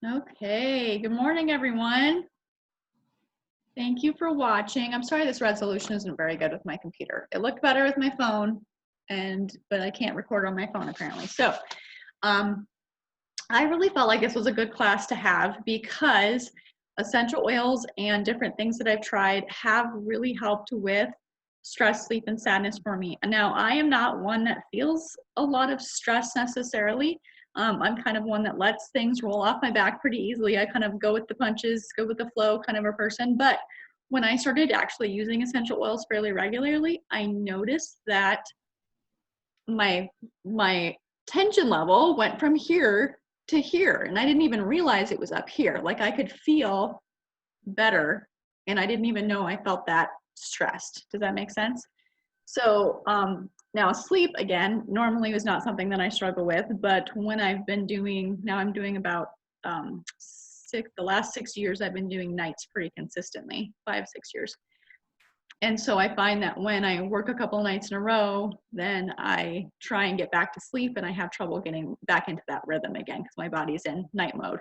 Okay, good morning, everyone. Thank you for watching. I'm sorry this resolution isn't very good with my computer. It looked better with my phone, but I can't record on my phone apparently. So I really felt like this was a good class to have because essential oils and different things that I've tried have really helped with stress, sleep, and sadness for me. And now I am not one that feels a lot of stress necessarily. I'm kind of one that lets things roll off my back pretty easily. I kind of go with the punches, go with the flow kind of a person. But when I started actually using essential oils fairly regularly, I noticed that my tension level went from here to here, and I didn't even realize it was up here. Like I could feel better, and I didn't even know I felt that stressed. Does that make sense? So now sleep, again, normally was not something that I struggle with, but when I've been doing, now I'm doing about the last 6 years, I've been doing nights pretty consistently, 5, 6 years. And so I find that when I work a couple nights in a row, then I try and get back to sleep, and I have trouble getting back into that rhythm again because my body's in night mode.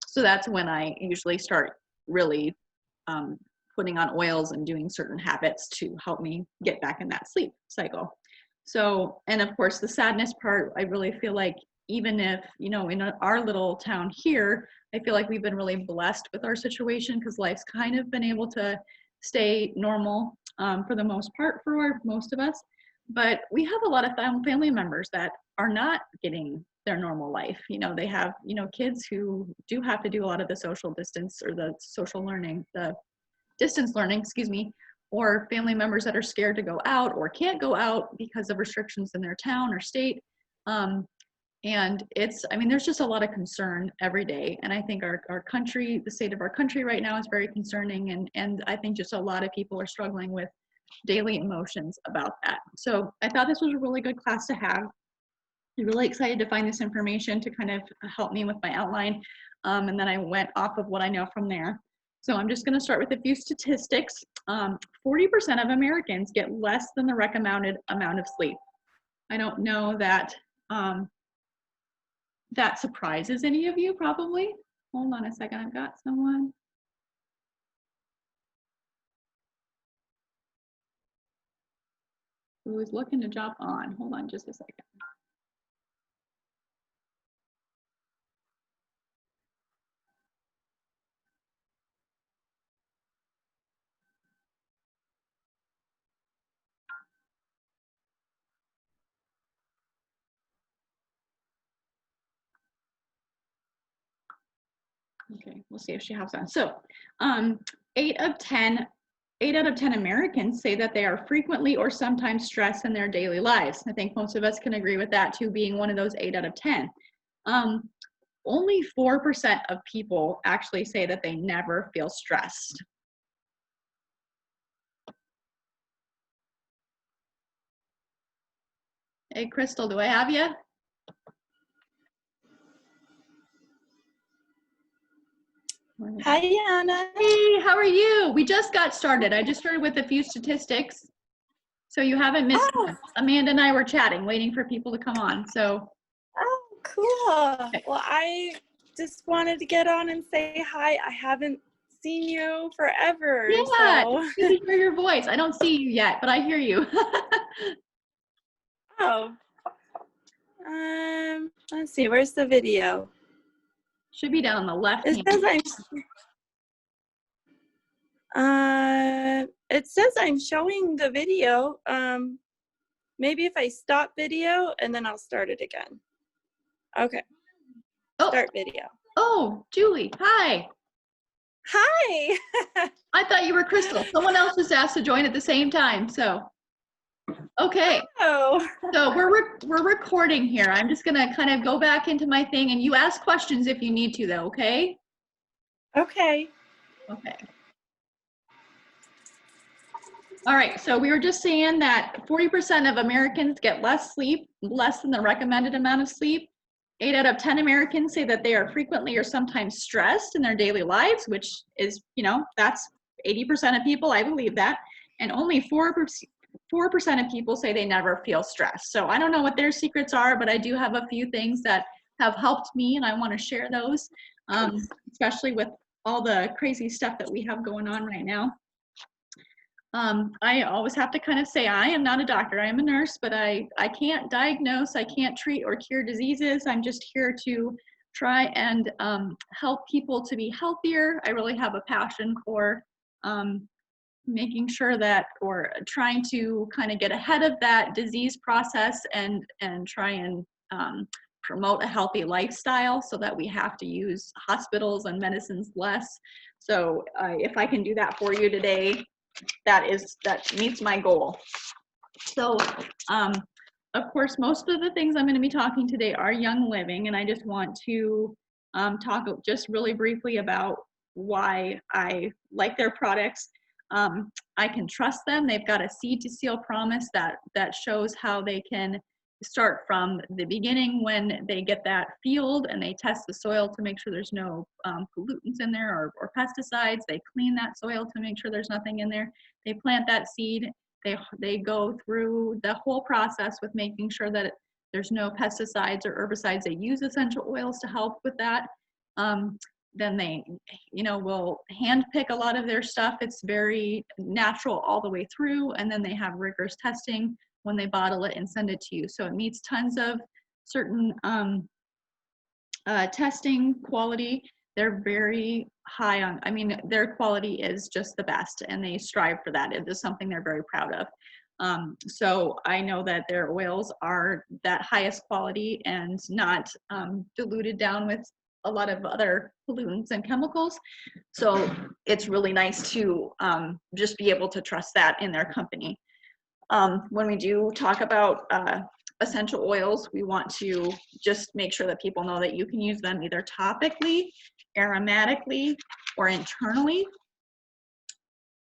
So that's when I usually start really putting on oils and doing certain habits to help me get back in that sleep cycle. So, and of course, the sadness part, I really feel like even if, in our little town here, I feel like we've been really blessed with our situation because life's kind of been able to stay normal for the most part for most of us. But we have a lot of family members that are not getting their normal life. They have, kids who do have to do a lot of the social distance or the social learning, the distance learning, excuse me, or family members that are scared to go out or can't go out because of restrictions in their town or state. And there's just a lot of concern every day. And I think our country, the state of our country right now is very concerning. And I think just a lot of people are struggling with daily emotions about that. So I thought this was a really good class to have. I'm really excited to find this information to kind of help me with my outline. And then I went off of what I know from there. So I'm just going to start with a few statistics. 40% of Americans get less than the recommended amount of sleep. I don't know that that surprises any of you, probably. Hold on a second, I've got someone. Who is looking to jump on. Hold on just a second. Okay, we'll see if she hops on. So 8 out of 10 Americans say that they are frequently or sometimes stressed in their daily lives. I think most of us can agree with that too, being one of those 8 out of 10. Only 4% of people actually say that they never feel stressed. Hey, Crystal, do I have you? Hi, Anna. Hey, how are you? We just got started. I just started with a few statistics. So you haven't missed much. Amanda and I were chatting, waiting for people to come on. So. Oh, cool. Okay. Well, I just wanted to get on and say hi. I haven't seen you forever. Yeah, so. Good to hear your voice. I don't see you yet, but I hear you. Oh. Let's see. Where's the video? Should be down on the left. It says I'm showing the video. Maybe if I stop video and then I'll start it again. Okay. Oh. Start video. Oh, Julie. Hi. Hi. I thought you were Crystal. Someone else just asked to join at the same time. So. Okay. Oh. So we're recording here. I'm just gonna kind of go back into my thing, and you ask questions if you need to, though. Okay. Okay. Okay. All right, so we were just saying that 40% of Americans get less sleep, less than the recommended amount of sleep. 8 out of 10 Americans say that they are frequently or sometimes stressed in their daily lives, which is, that's 80% of people, I believe that. And only 4% of people say they never feel stressed. So I don't know what their secrets are, but I do have a few things that have helped me, and I want to share those. especially with all the crazy stuff that we have going on right now. I always have to kind of say I am not a doctor, I am a nurse, but I can't diagnose, I can't treat or cure diseases. I'm just here to try and help people to be healthier. I really have a passion for making sure that, or trying to kind of get ahead of that disease process and try and promote a healthy lifestyle so that we have to use hospitals and medicines less. So if I can do that for you today, that meets my goal. So of course, most of the things I'm going to be talking today are Young Living, and I just want to talk just really briefly about why I like their products. I can trust them. They've got a seed to seal promise that shows how they can start from the beginning when they get that field and they test the soil to make sure there's no pollutants in there or pesticides. They clean that soil to make sure there's nothing in there. They plant that seed. They go through the whole process with making sure that there's no pesticides or herbicides. They use essential oils to help with that. Then they, will hand pick a lot of their stuff. It's very natural all the way through. And then they have rigorous testing when they bottle it and send it to you. So it meets tons of certain testing quality. They're very high on, their quality is just the best and they strive for that. It is something they're very proud of. So I know that their oils are that highest quality and not diluted down with a lot of other pollutants and chemicals. So it's really nice to just be able to trust that in their company. When we do talk about essential oils, we want to just make sure that people know that you can use them either topically, aromatically, or internally.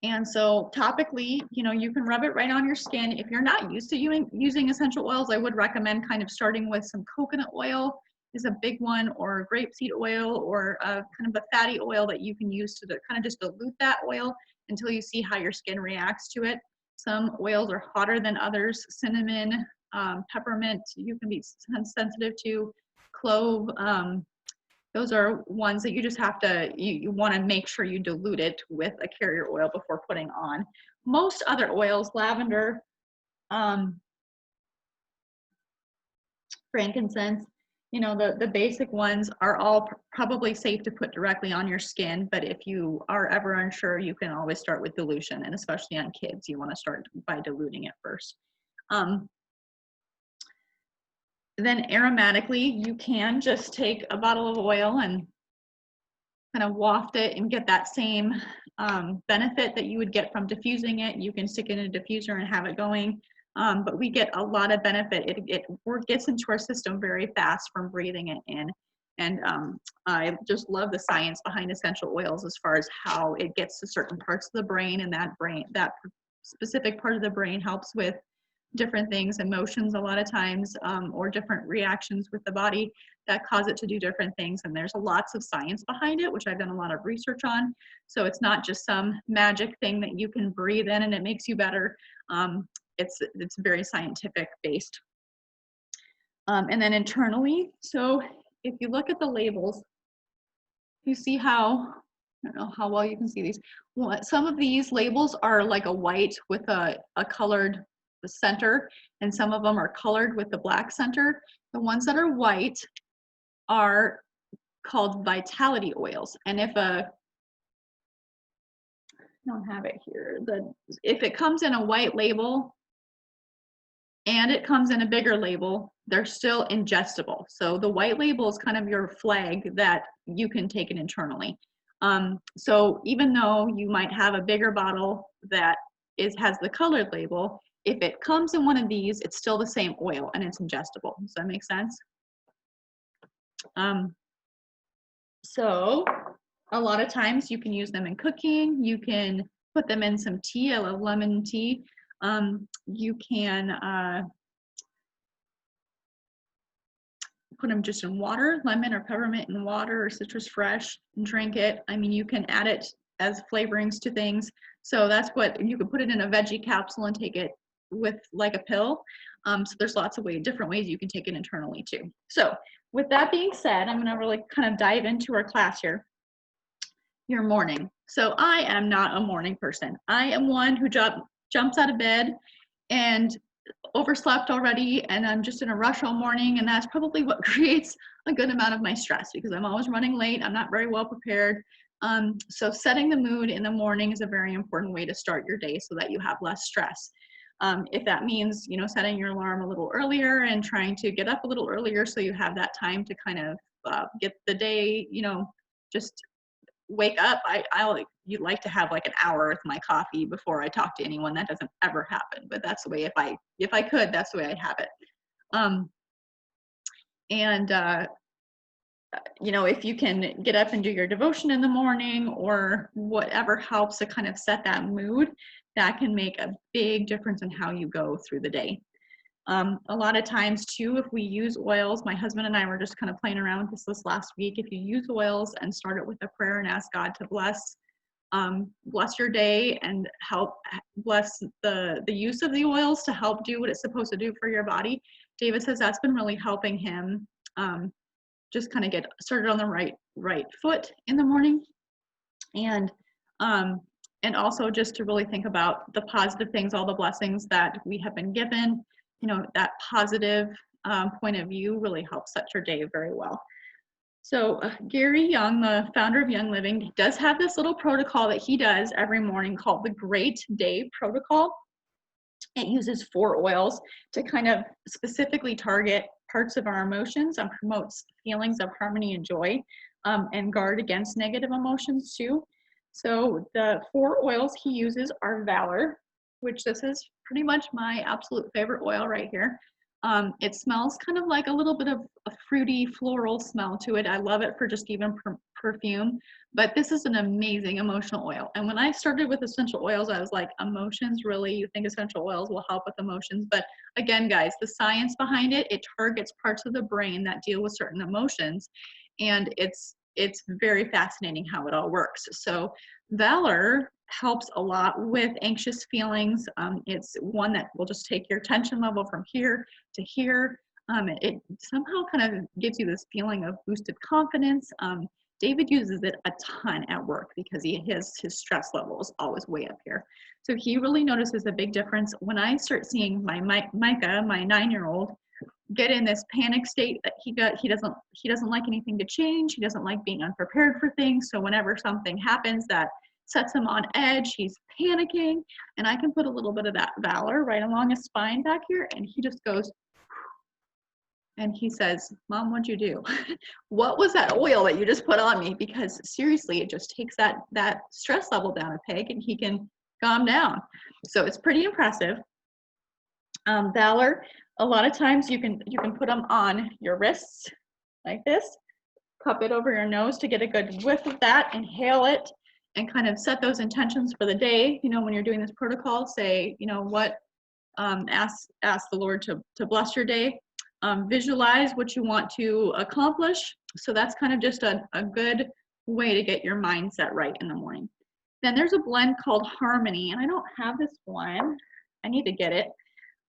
And so topically, you can rub it right on your skin. If you're not used to using essential oils, I would recommend kind of starting with some coconut oil is a big one, or grapeseed oil, or kind of a fatty oil that you can use to kind of just dilute that oil until you see how your skin reacts to it. Some oils are hotter than others. Cinnamon, peppermint, you can be sensitive to. Clove, those are ones that you just have to, you want to make sure you dilute it with a carrier oil before putting on. Most other oils, lavender, frankincense, the basic ones are all probably safe to put directly on your skin, but if you are ever unsure, you can always start with dilution, and especially on kids, you want to start by diluting it first. Then aromatically, you can just take a bottle of oil and kind of waft it and get that same benefit that you would get from diffusing it. You can stick it in a diffuser and have it going. But we get a lot of benefit. It gets into our system very fast from breathing it in. And I just love the science behind essential oils as far as how it gets to certain parts of the brain, and that specific part of the brain helps with different things, emotions a lot of times, or different reactions with the body that cause it to do different things. And there's lots of science behind it, which I've done a lot of research on. So it's not just some magic thing that you can breathe in and it makes you better. It's very scientific based. And then internally, so if you look at the labels, you see how, I don't know how well you can see these. Some of these labels are like a white with a colored center, and some of them are colored with the black center. The ones that are white are called vitality oils. And if I don't have it here, if it comes in a white label and it comes in a bigger label, they're still ingestible. So the white label is kind of your flag that you can take it internally. So even though you might have a bigger bottle that has the colored label, if it comes in one of these, it's still the same oil and it's ingestible. Does that make sense? So a lot of times you can use them in cooking. You can put them in some tea. I love lemon tea. You can put them just in water, lemon or peppermint in water or citrus fresh, and drink it. You can add it as flavorings to things. So that's what, you could put it in a veggie capsule and take it with like a pill. So there's lots of different ways you can take it internally too. So with that being said, I'm going to really kind of dive into our class here. Your morning. So I am not a morning person. I am one who jumps out of bed and overslept already, and I'm just in a rush all morning, and that's probably what creates a good amount of my stress, because I'm always running late. I'm not very well prepared. So setting the mood in the morning is a very important way to start your day so that you have less stress. If that means, you know, setting your alarm a little earlier and trying to get up a little earlier so you have that time to kind of get the day, you know, just wake up. You'd like to have like an hour with my coffee before I talk to anyone. That doesn't ever happen, but that's the way, if I could, that's the way I'd have it. You know, if you can get up and do your devotion in the morning or whatever helps to kind of set that mood, that can make a big difference in how you go through the day. A lot of times too, if we use oils, my husband and I were just kind of playing around with this last week. If you use oils and start it with a prayer and ask God to bless your day and help bless the use of the oils to help do what it's supposed to do for your body, David says that's been really helping him just kind of get started on the right foot in the morning. And also just to really think about the positive things, all the blessings that we have been given. You know, that positive point of view really helps set your day very well. So Gary Young, the founder of Young Living, does have this little protocol that he does every morning called the Great Day Protocol. It uses 4 oils to kind of specifically target parts of our emotions and promotes feelings of harmony and joy, and guard against negative emotions too. So the 4 oils he uses are Valor, which this is pretty much my absolute favorite oil right here. It smells kind of like a little bit of a fruity floral smell to it. I love it for just even perfume, but this is an amazing emotional oil. And when I started with essential oils, I was like, emotions, really? You think essential oils will help with emotions? But again, guys, the science behind it, it targets parts of the brain that deal with certain emotions. And it's very fascinating how it all works. So Valor helps a lot with anxious feelings. It's one that will just take your tension level from here to here. It somehow kind of gives you this feeling of boosted confidence. David uses it a ton at work because his stress level is always way up here. So he really notices a big difference when I start seeing my Micah, my 9-year-old, get in this panic state that he doesn't like anything to change. He doesn't like being unprepared for things. So whenever something happens that sets him on edge, he's panicking, and I can put a little bit of that Valor right along his spine back here, and he just goes, and he says, Mom, what'd you do? What was that oil that you just put on me? Because seriously, it just takes that stress level down a peg, and he can calm down. So it's pretty impressive. Valor, a lot of times you can put them on your wrists like this, cup it over your nose to get a good whiff of that, inhale it, and kind of set those intentions for the day. You know, when you're doing this protocol, say, you know what, ask the Lord to bless your day. Visualize what you want to accomplish. So that's kind of just a good way to get your mindset right in the morning. Then there's a blend called Harmony, and I don't have this one. I need to get it.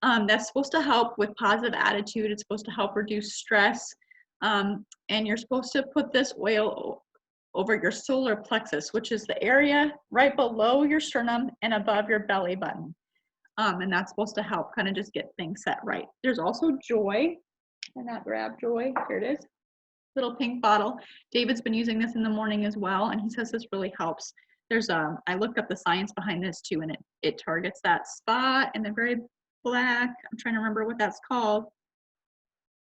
That's supposed to help with positive attitude. It's supposed to help reduce stress. And you're supposed to put this oil over your solar plexus, which is the area right below your sternum and above your belly button. And that's supposed to help kind of just get things set right. There's also Joy. Can I not grab Joy? Here it is. Little pink bottle. David's been using this in the morning as well, and he says this really helps. There's I looked up the science behind this too, and it targets that spot in the very black. I'm trying to remember what that's called.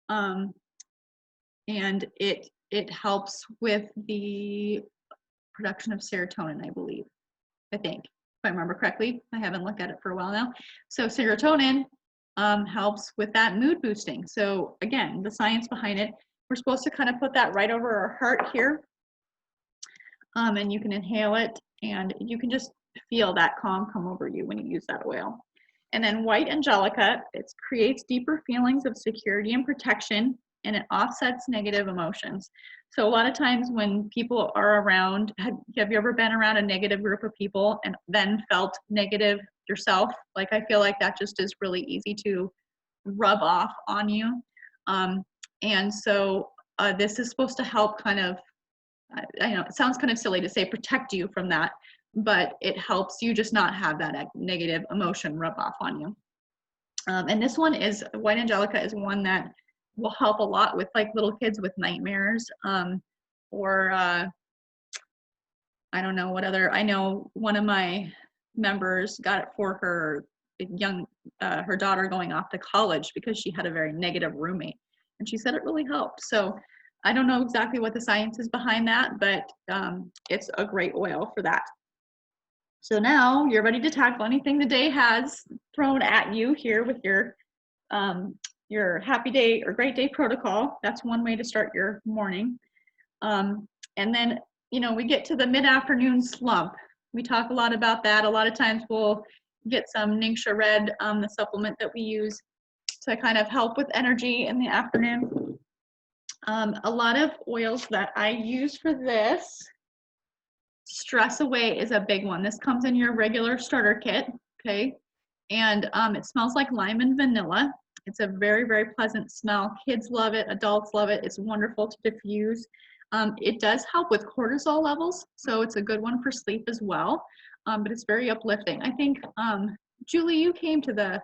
And it helps with the production of serotonin, I believe. I think, if I remember correctly. I haven't looked at it for a while now. So serotonin helps with that mood boosting. So again, the science behind it, we're supposed to kind of put that right over our heart here. And you can inhale it, and you can just feel that calm come over you when you use that oil. And then White Angelica, it creates deeper feelings of security and protection, and it offsets negative emotions. So a lot of times when people are around, have you ever been around a negative group of people and then felt negative yourself? Like, I feel like that just is really easy to rub off on you. And so this is supposed to help kind of, I know it sounds kind of silly to say protect you from that, but it helps you just not have that negative emotion rub off on you. And this one is, White Angelica is one that will help a lot with like little kids with nightmares, or I don't know what other, I know one of my members got it for her her daughter going off to college because she had a very negative roommate, and she said it really helped. So I don't know exactly what the science is behind that, but it's a great oil for that. So now you're ready to tackle anything the day has thrown at you here with your happy day or great day protocol. That's one way to start your morning. And then, you know, we get to the mid-afternoon slump. We talk a lot about that. A lot of times we'll get some Ningxia Red, the supplement that we use to kind of help with energy in the afternoon. A lot of oils that I use for this, Stress Away is a big one. This comes in your regular starter kit, okay? And it smells like lime and vanilla. It's a very, very pleasant smell. Kids love it, adults love it. It's wonderful to diffuse. It does help with cortisol levels, so it's a good one for sleep as well. But it's very uplifting. I think, Julie, you came to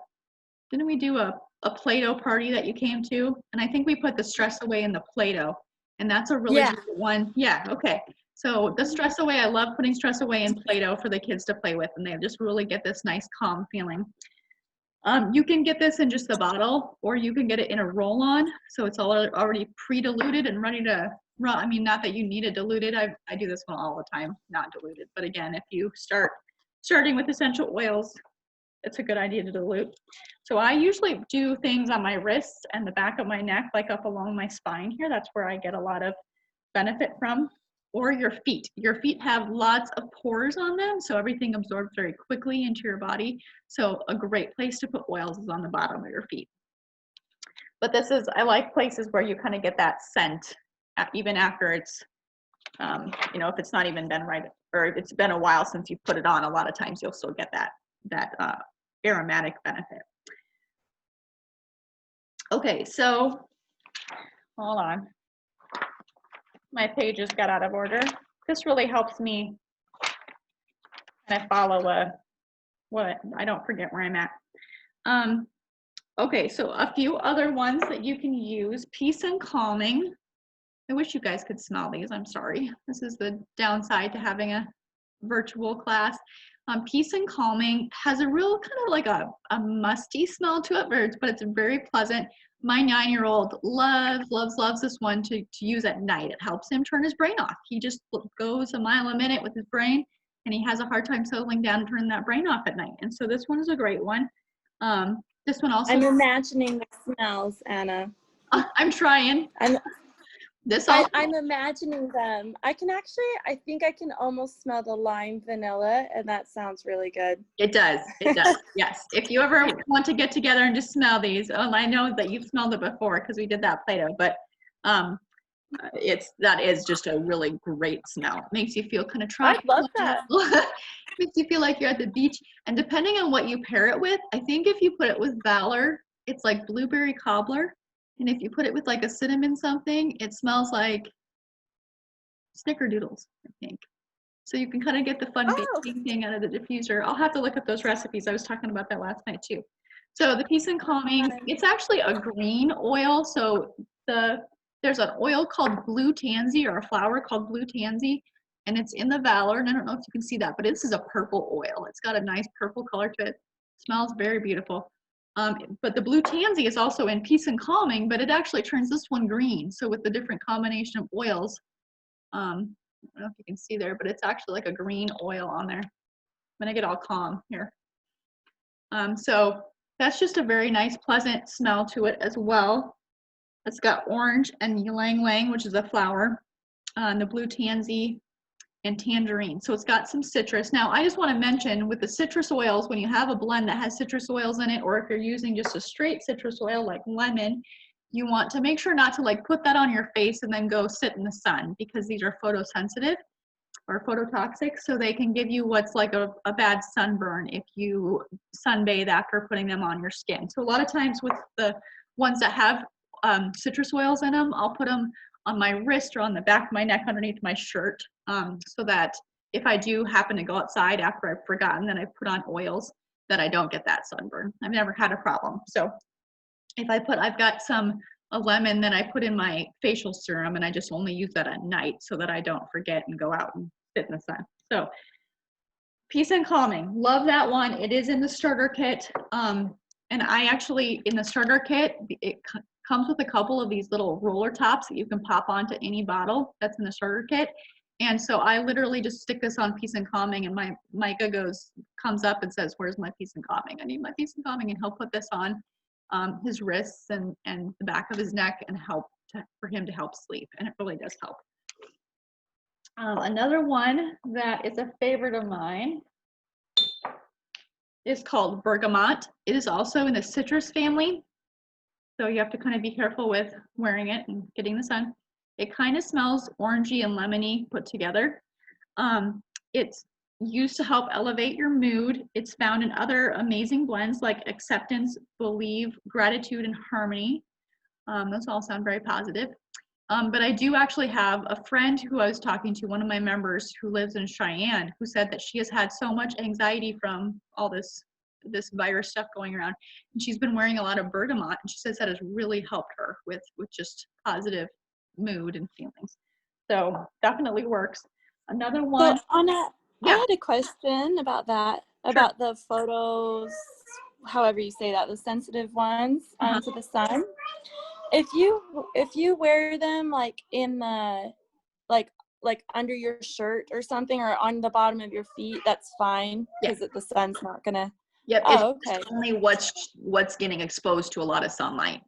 didn't we do a Play-Doh party that you came to? And I think we put the Stress Away in the Play-Doh, and that's a really good one. Yeah, okay. So the Stress Away, I love putting Stress Away in Play-Doh for the kids to play with, and they just really get this nice calm feeling. You can get this in just the bottle, or you can get it in a roll-on. So it's already pre-diluted and ready to run. I mean, not that you need it diluted. I do this one all the time, not diluted. But again, if you starting with essential oils, it's a good idea to dilute. So I usually do things on my wrists and the back of my neck, like up along my spine here. That's where I get a lot of benefit from. Or your feet. Your feet have lots of pores on them, so everything absorbs very quickly into your body. So a great place to put oils is on the bottom of your feet. But I like places where you kind of get that scent, even after it's, you know, if it's not even been right, or if it's been a while since you put it on, a lot of times you'll still get that aromatic benefit. Okay, so hold on. My pages got out of order. This really helps me kind of follow what I don't forget where I'm at. Okay, so a few other ones that you can use. Peace and Calming. I wish you guys could smell these. I'm sorry. This is the downside to having a virtual class. Peace and Calming has a real kind of like a musty smell to it, but it's very pleasant. My 9-year-old loves this one to use at night. It helps him turn his brain off. He just goes a mile a minute with his brain, and he has a hard time settling down and turning that brain off at night. And so this one is a great one. This one also. I'm imagining the smells, Anna. I'm trying. I'm imagining them. I think I can almost smell the lime vanilla, and that sounds really good. It does, yes. If you ever want to get together and just smell these, I know that you've smelled it before because we did that Play-Doh, but that is just a really great smell. It makes you feel kind of tropical. I love that. Makes you feel like you're at the beach. And depending on what you pair it with, I think if you put it with Valor, it's like blueberry cobbler. And if you put it with like a cinnamon something, it smells like snickerdoodles, I think. So you can kind of get the fun baking thing out of the diffuser. I'll have to look up those recipes. I was talking about that last night too. So the Peace and Calming, it's actually a green oil. So there's an oil called Blue Tansy, or a flower called Blue Tansy, and it's in the Valor. And I don't know if you can see that, but this is a purple oil. It's got a nice purple color to it. Smells very beautiful. But the Blue Tansy is also in Peace and Calming, but it actually turns this one green. So with the different combination of oils, I don't know if you can see there, but it's actually like a green oil on there. I'm gonna get all calm here. So that's just a very nice, pleasant smell to it as well. It's got orange and ylang ylang, which is a flower, the Blue Tansy, and tangerine. So it's got some citrus. Now, I just want to mention with the citrus oils, when you have a blend that has citrus oils in it, or if you're using just a straight citrus oil like lemon, you want to make sure not to like put that on your face and then go sit in the sun, because these are photosensitive or phototoxic. So they can give you what's like a bad sunburn if you sunbathe after putting them on your skin. So a lot of times with the ones that have citrus oils in them, I'll put them on my wrist or on the back of my neck underneath my shirt, so that if I do happen to go outside after I've forgotten, then I put on oils that I don't get that sunburn. I've never had a problem. So if I've got a lemon that I put in my facial serum, and I just only use that at night so that I don't forget and go out and sit in the sun. So Peace and Calming, love that one. It is in the starter kit. And I actually, in the starter kit, it comes with a couple of these little roller tops that you can pop onto any bottle that's in the starter kit. And so I literally just stick this on Peace and Calming, and my Micah comes up and says, "Where's my Peace and Calming? I need my Peace and Calming." And he'll put this on his wrists and the back of his neck and for him to help sleep. And it really does help. Another one that is a favorite of mine is called Bergamot. It is also in the citrus family, so you have to kind of be careful with wearing it and getting the sun. It kind of smells orangey and lemony put together. It's used to help elevate your mood. It's found in other amazing blends like Acceptance, Believe, Gratitude, and Harmony. Those all sound very positive. But I do actually have a friend who I was talking to, one of my members who lives in Cheyenne, who said that she has had so much anxiety from all this virus stuff going around, and she's been wearing a lot of bergamot, and she says that has really helped her with just positive mood and feelings. So definitely works. Another one. So Anna, Yeah. I had a question about that, about the photos, however you say that, the sensitive ones to the sun. If you wear them like in the like under your shirt or something, or on the bottom of your feet, that's fine, because the sun's not gonna. Yep. Oh, it's okay. only what's getting exposed to a lot of sunlight.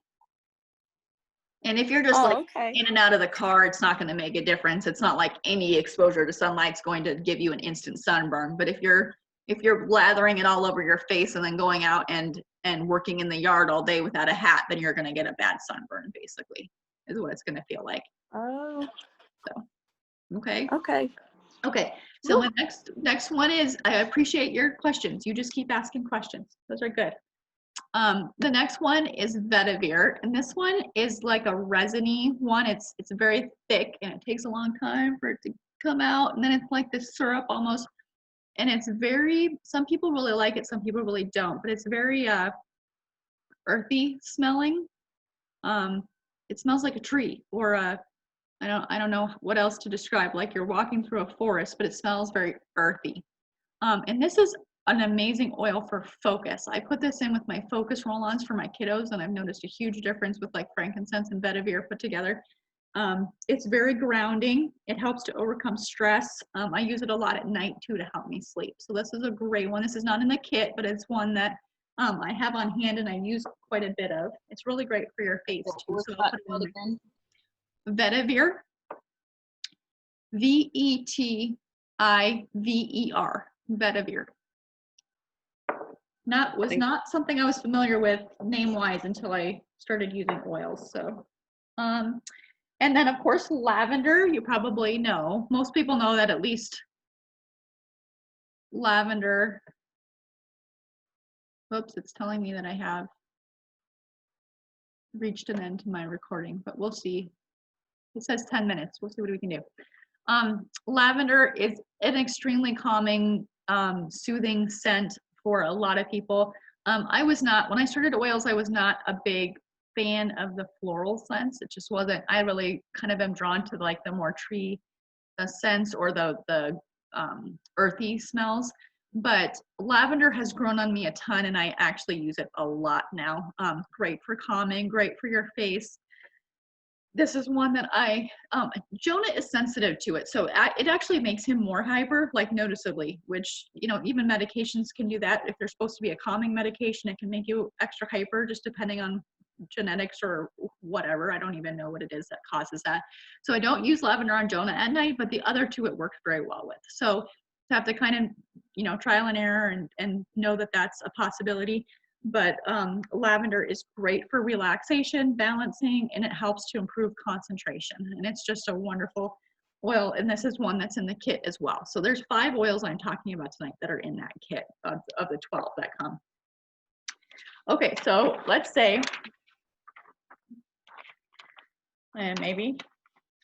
And if you're just in and out of the car, it's not going to make a difference. It's not like any exposure to sunlight's going to give you an instant sunburn. But if you're lathering it all over your face and then going out and working in the yard all day without a hat, then you're going to get a bad sunburn, basically, is what it's going to feel like. Oh. So, okay. Okay. So the next one is, I appreciate your questions. You just keep asking questions. Those are good. The next one is Vetiver, and this one is like a resiny one. It's very thick, and it takes a long time for it to come out, and then it's like this syrup almost, and it's some people really like it, some people really don't, but it's very earthy smelling. It smells like a tree, or I don't know what else to describe, like you're walking through a forest, but it smells very earthy. And this is an amazing oil for focus. I put this in with my focus roll-ons for my kiddos, and I've noticed a huge difference with like frankincense and vetiver put together. It's very grounding. It helps to overcome stress. I use it a lot at night too to help me sleep. So this is a great one. This is not in the kit, but it's one that I have on hand and I use quite a bit of. It's really great for your face too. So I'll put it in Vetiver. Vetiver. Vetiver. Was not something I was familiar with name-wise until I started using oils. So, and then of course lavender. You probably know. Most people know that at least lavender. Oops, it's telling me that I have reached an end to my recording, but we'll see. It says 10 minutes. We'll see what we can do. Lavender is an extremely calming, soothing scent for a lot of people. When I started oils, I was not a big fan of the floral scents. It just wasn't. I really kind of am drawn to like the more tree scents or the earthy smells. But lavender has grown on me a ton, and I actually use it a lot now. Great for calming, great for your face. This is one that Jonah is sensitive to it. So it actually makes him more hyper, like noticeably, which, even medications can do that. If they're supposed to be a calming medication, it can make you extra hyper just depending on genetics or whatever. I don't even know what it is that causes that. So I don't use lavender on Jonah at night, but the other two it works very well with. So to have to kind of, trial and error and know that that's a possibility. But lavender is great for relaxation, balancing, and it helps to improve concentration. And it's just a wonderful oil. And this is one that's in the kit as well. So there's 5 oils I'm talking about tonight that are in that kit of the 12 that come. Okay, so let's say, and maybe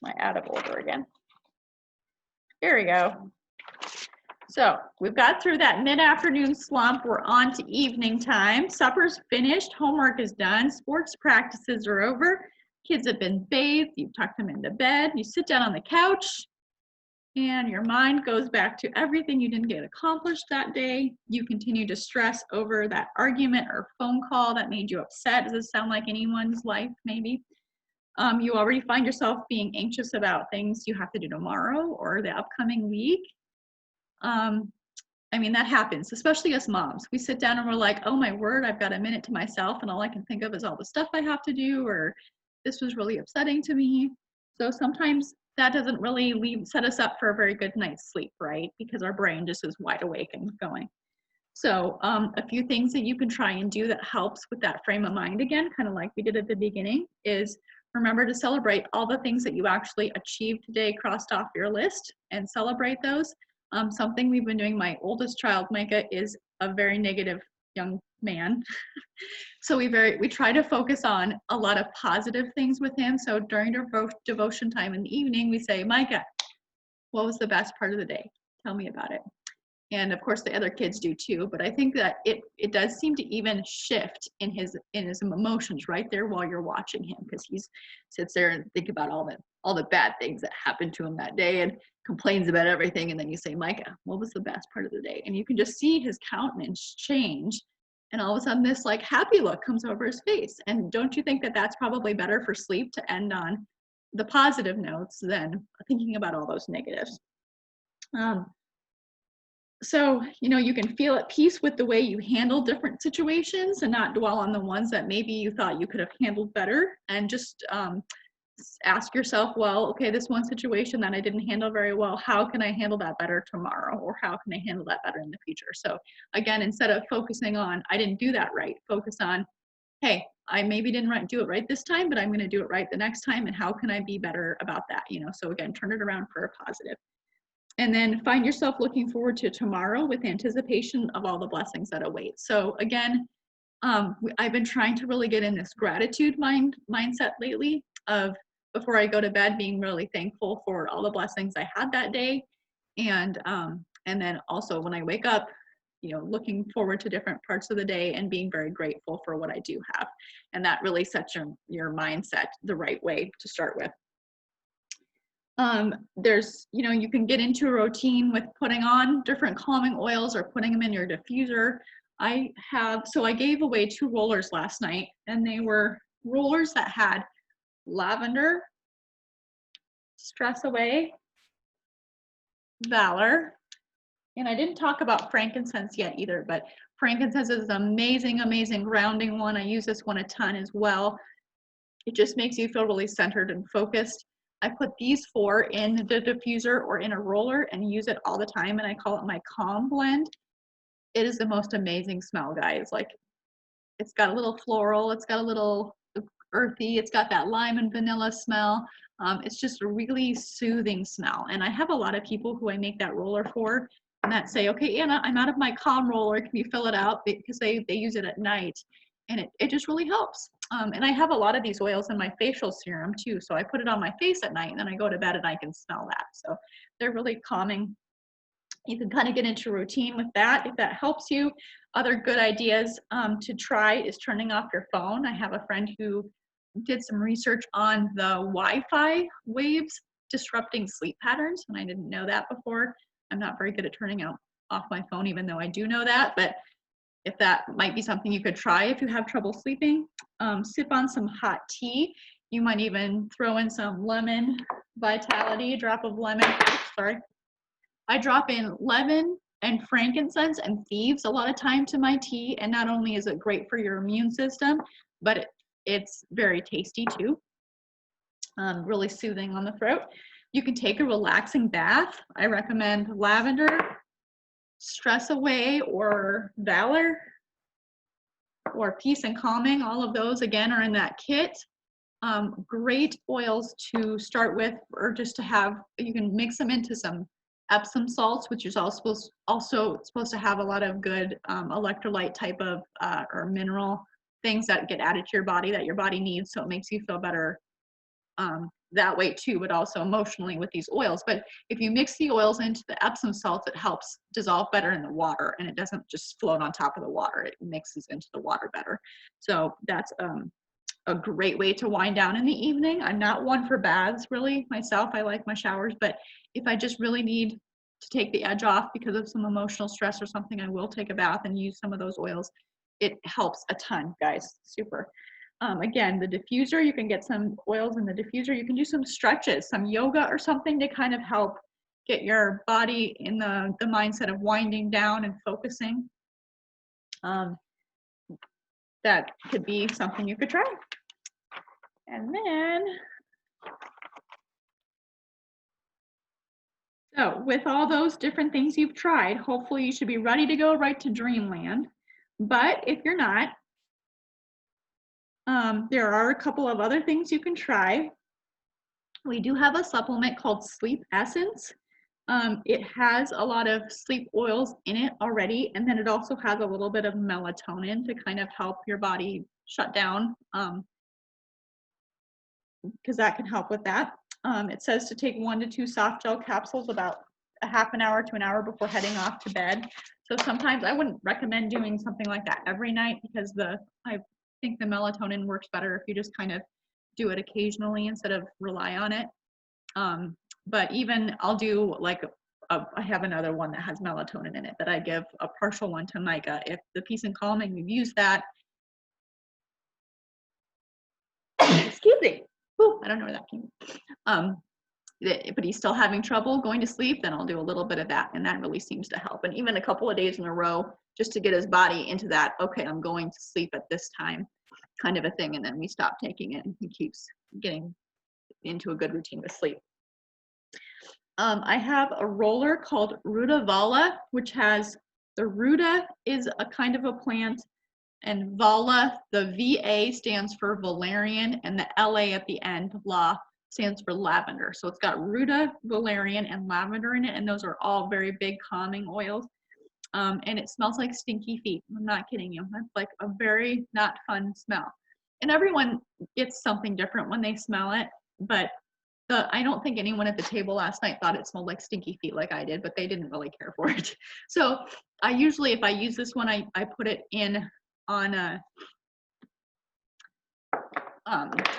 my out of order again. Here we go. So we've got through that mid-afternoon slump. We're on to evening time. Supper's finished. Homework is done. Sports practices are over. Kids have been bathed. You've tucked them into bed. You sit down on the couch and your mind goes back to everything you didn't get accomplished that day. You continue to stress over that argument or phone call that made you upset. Does this sound like anyone's life, maybe? You already find yourself being anxious about things you have to do tomorrow or the upcoming week. I mean, that happens, especially as moms. We sit down and we're like, oh my word, I've got a minute to myself and all I can think of is all the stuff I have to do, or this was really upsetting to me. So sometimes that doesn't really set us up for a very good night's sleep, right? Because our brain just is wide awake and going. So a few things that you can try and do that helps with that frame of mind again, kind of like we did at the beginning, is remember to celebrate all the things that you actually achieved today, crossed off your list, and celebrate those. Something we've been doing, my oldest child, Micah, is a very negative young man. So we try to focus on a lot of positive things with him. So during devotion time in the evening, we say, Micah, what was the best part of the day? Tell me about it. And of course the other kids do too, but I think that it does seem to even shift in his emotions right there while you're watching him, because he sits there and think about all the bad things that happened to him that day and complains about everything. And then you say, Micah, what was the best part of the day? And you can just see his countenance change. And all of a sudden this like happy look comes over his face. And don't you think that that's probably better for sleep, to end on the positive notes than thinking about all those negatives? So, you can feel at peace with the way you handle different situations and not dwell on the ones that maybe you thought you could have handled better, and just ask yourself, well, okay, this one situation that I didn't handle very well, how can I handle that better tomorrow? Or how can I handle that better in the future? So again, instead of focusing on, I didn't do that right, focus on, hey, I maybe didn't do it right this time, but I'm going to do it right the next time. And how can I be better about that? So again, turn it around for a positive. And then find yourself looking forward to tomorrow with anticipation of all the blessings that await. So again, I've been trying to really get in this gratitude mindset lately of, before I go to bed, being really thankful for all the blessings I had that day. And then also when I wake up, looking forward to different parts of the day and being very grateful for what I do have. And that really sets your mindset the right way to start with. There's, you can get into a routine with putting on different calming oils or putting them in your diffuser. I gave away 2 rollers last night, and they were rollers that had lavender, Stress Away, Valor, and I didn't talk about frankincense yet either, but frankincense is an amazing, amazing grounding one. I use this one a ton as well. It just makes you feel really centered and focused. I put these 4 in the diffuser or in a roller and use it all the time, and I call it my calm blend. It is the most amazing smell, guys. Like, it's got a little floral, it's got a little earthy, it's got that lime and vanilla smell. It's just a really soothing smell. And I have a lot of people who I make that roller for and that say, okay, Anna, I'm out of my calm roller, can you fill it out? Because they use it at night, and it just really helps. And I have a lot of these oils in my facial serum too, so I put it on my face at night and then I go to bed and I can smell that. So they're really calming. You can kind of get into a routine with that if that helps you. Other good ideas to try is turning off your phone. I have a friend who did some research on the Wi-Fi waves disrupting sleep patterns, and I didn't know that before. I'm not very good at turning off my phone, even though I do know that, but if that might be something you could try if you have trouble sleeping. Sip on some hot tea. You might even throw in some lemon vitality, a drop of lemon. Oops, sorry. I drop in lemon and frankincense and thieves a lot of time to my tea, and not only is it great for your immune system, but it's very tasty too. Really soothing on the throat. You can take a relaxing bath. I recommend lavender, Stress Away, or Valor, or Peace and Calming. All of those again are in that kit. Great oils to start with, or just to have. You can mix them into some Epsom salts, which is also supposed to have a lot of good electrolyte type of or mineral things that get added to your body that your body needs, so it makes you feel better that way too, but also emotionally with these oils. But if you mix the oils into the Epsom salts, it helps dissolve better in the water, and it doesn't just float on top of the water. It mixes into the water better. So that's a great way to wind down in the evening. I'm not one for baths really myself. I like my showers, but if I just really need to take the edge off because of some emotional stress or something, I will take a bath and use some of those oils. It helps a ton, guys. Super. Again, the diffuser, you can get some oils in the diffuser. You can do some stretches, some yoga or something to kind of help get your body in the mindset of winding down and focusing. That could be something you could try. And then, so with all those different things you've tried, hopefully you should be ready to go right to dreamland. But if you're not, there are a couple of other things you can try. We do have a supplement called Sleep Essence. It has a lot of sleep oils in it already, and then it also has a little bit of melatonin to kind of help your body shut down, because that can help with that. It says to take 1 to 2 soft gel capsules about a half an hour to an hour before heading off to bed. So sometimes I wouldn't recommend doing something like that every night, because I think the melatonin works better if you just kind of do it occasionally instead of rely on it. But even I'll do like I have another one that has melatonin in it that I give a partial one to Micah. If the Peace and Calming, we've used that. Excuse me. Ooh, I don't know where that came from. But he's still having trouble going to sleep, then I'll do a little bit of that, and that really seems to help. And even a couple of days in a row, just to get his body into that, okay, I'm going to sleep at this time kind of a thing, and then we stop taking it, and he keeps getting into a good routine with sleep. I have a roller called Rutavala, which has the Ruta is a kind of a plant, and Vala, the VA stands for valerian, and the LA at the end, La, stands for lavender. So it's got Ruta, valerian, and lavender in it, and those are all very big calming oils. And it smells like stinky feet. I'm not kidding you. That's like a very not fun smell. And everyone gets something different when they smell it, but I don't think anyone at the table last night thought it smelled like stinky feet like I did, but they didn't really care for it. So I usually, if I use this one, I put it in on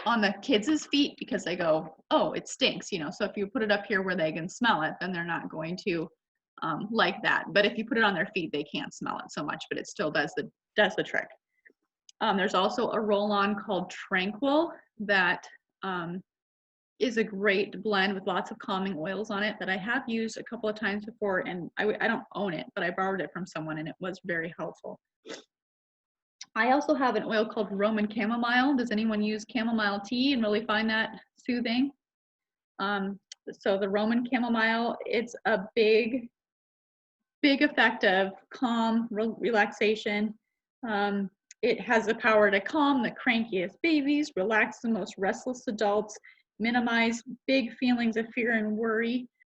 the kids' feet, because they go, oh, it stinks, you know. So if you put it up here where they can smell it, then they're not going to like that. But if you put it on their feet, they can't smell it so much, but it still does the trick. There's also a roll-on called Tranquil that is a great blend with lots of calming oils on it that I have used a couple of times before, and I don't own it, but I borrowed it from someone and it was very helpful. I also have an oil called Roman chamomile. Does anyone use chamomile tea and really find that soothing? So the Roman chamomile, it's a big effect of calm, relaxation. It has the power to calm the crankiest babies, relax the most restless adults, minimize big feelings of fear and worry,